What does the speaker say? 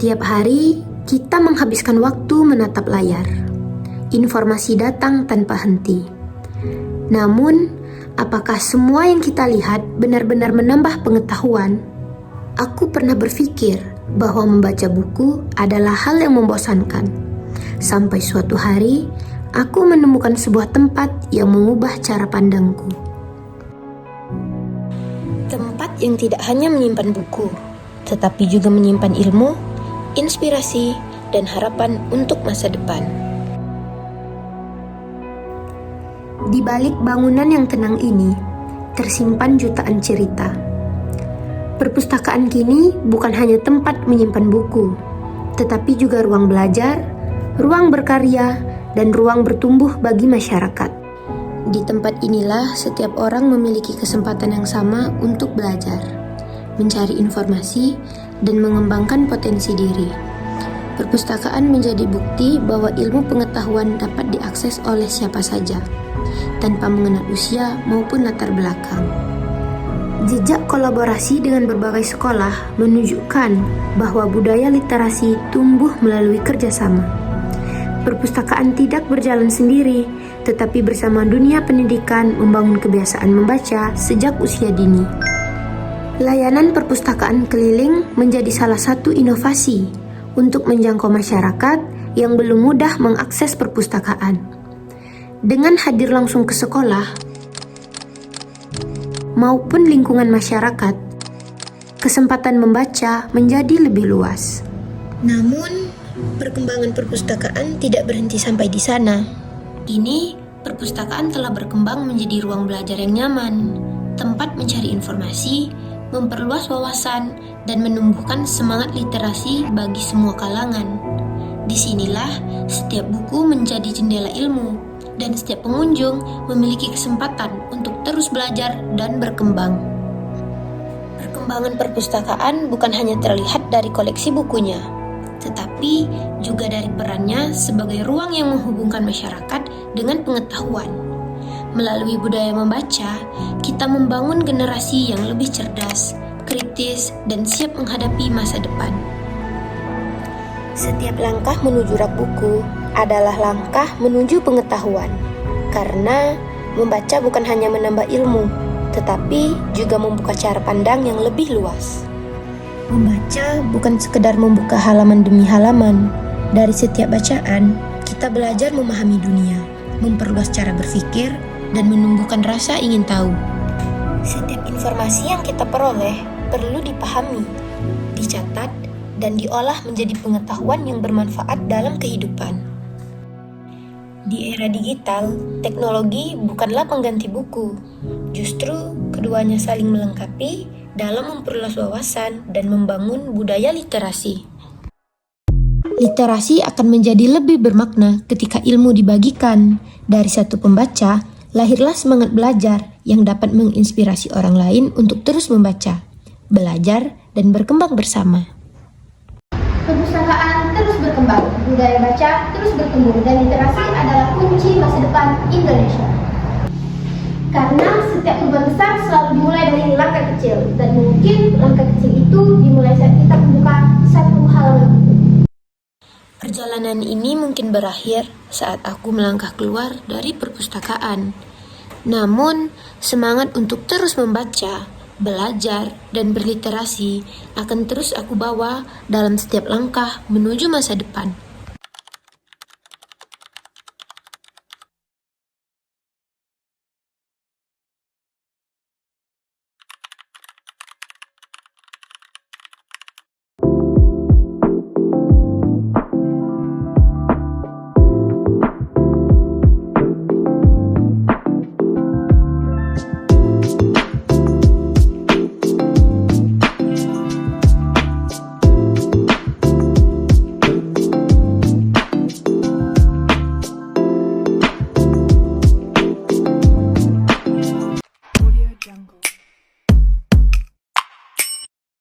Setiap hari, kita menghabiskan waktu menatap layar. Informasi datang tanpa henti. Namun, apakah semua yang kita lihat benar-benar menambah pengetahuan? Aku pernah berpikir bahwa membaca buku adalah hal yang membosankan. Sampai suatu hari, aku menemukan sebuah tempat yang mengubah cara pandangku. Tempat yang tidak hanya menyimpan buku, tetapi juga menyimpan ilmu, inspirasi, dan harapan untuk masa depan. Di balik bangunan yang tenang ini, tersimpan jutaan cerita. Perpustakaan kini bukan hanya tempat menyimpan buku, tetapi juga ruang belajar, ruang berkarya, dan ruang bertumbuh bagi masyarakat. Di tempat inilah setiap orang memiliki kesempatan yang sama untuk belajar, mencari informasi, dan mengembangkan potensi diri. Perpustakaan menjadi bukti bahwa ilmu pengetahuan dapat diakses oleh siapa saja, tanpa mengenal usia maupun latar belakang. Jejak kolaborasi dengan berbagai sekolah menunjukkan bahwa budaya literasi tumbuh melalui kerjasama. Perpustakaan tidak berjalan sendiri, tetapi bersama dunia pendidikan membangun kebiasaan membaca sejak usia dini. Layanan perpustakaan keliling menjadi salah satu inovasi untuk menjangkau masyarakat yang belum mudah mengakses perpustakaan. Dengan hadir langsung ke sekolah maupun lingkungan masyarakat, kesempatan membaca menjadi lebih luas. Namun, perkembangan perpustakaan tidak berhenti sampai di sana. Kini, perpustakaan telah berkembang menjadi ruang belajar yang nyaman, tempat mencari informasi, memperluas wawasan, dan menumbuhkan semangat literasi bagi semua kalangan. Disinilah setiap buku menjadi jendela ilmu, dan setiap pengunjung memiliki kesempatan untuk terus belajar dan berkembang. Perkembangan perpustakaan bukan hanya terlihat dari koleksi bukunya, tetapi juga dari perannya sebagai ruang yang menghubungkan masyarakat dengan pengetahuan. Melalui budaya membaca, kita membangun generasi yang lebih cerdas, kritis, dan siap menghadapi masa depan. Setiap langkah menuju rak buku adalah langkah menuju pengetahuan, karena membaca bukan hanya menambah ilmu, tetapi juga membuka cara pandang yang lebih luas. Membaca bukan sekedar membuka halaman demi halaman. Dari setiap bacaan, kita belajar memahami dunia, memperluas cara berpikir, dan menumbuhkan rasa ingin tahu. Setiap informasi yang kita peroleh perlu dipahami, dicatat, dan diolah menjadi pengetahuan yang bermanfaat dalam kehidupan. Di era digital, teknologi bukanlah pengganti buku. Justru, keduanya saling melengkapi dalam memperluas wawasan dan membangun budaya literasi. Literasi akan menjadi lebih bermakna ketika ilmu dibagikan. Dari satu pembaca, lahirlah semangat belajar yang dapat menginspirasi orang lain untuk terus membaca, belajar, dan berkembang bersama. Perpustakaan terus berkembang, budaya baca terus bertumbuh, dan literasi adalah kunci masa depan Indonesia. Karena setiap perubahan besar selalu dimulai dari langkah kecil, dan mungkin langkah kecil itu dimulai saat kita membuka satu halaman buku. Perjalanan ini mungkin berakhir saat aku melangkah keluar dari perpustakaan. Namun, semangat untuk terus membaca, belajar, dan berliterasi akan terus aku bawa dalam setiap langkah menuju masa depan.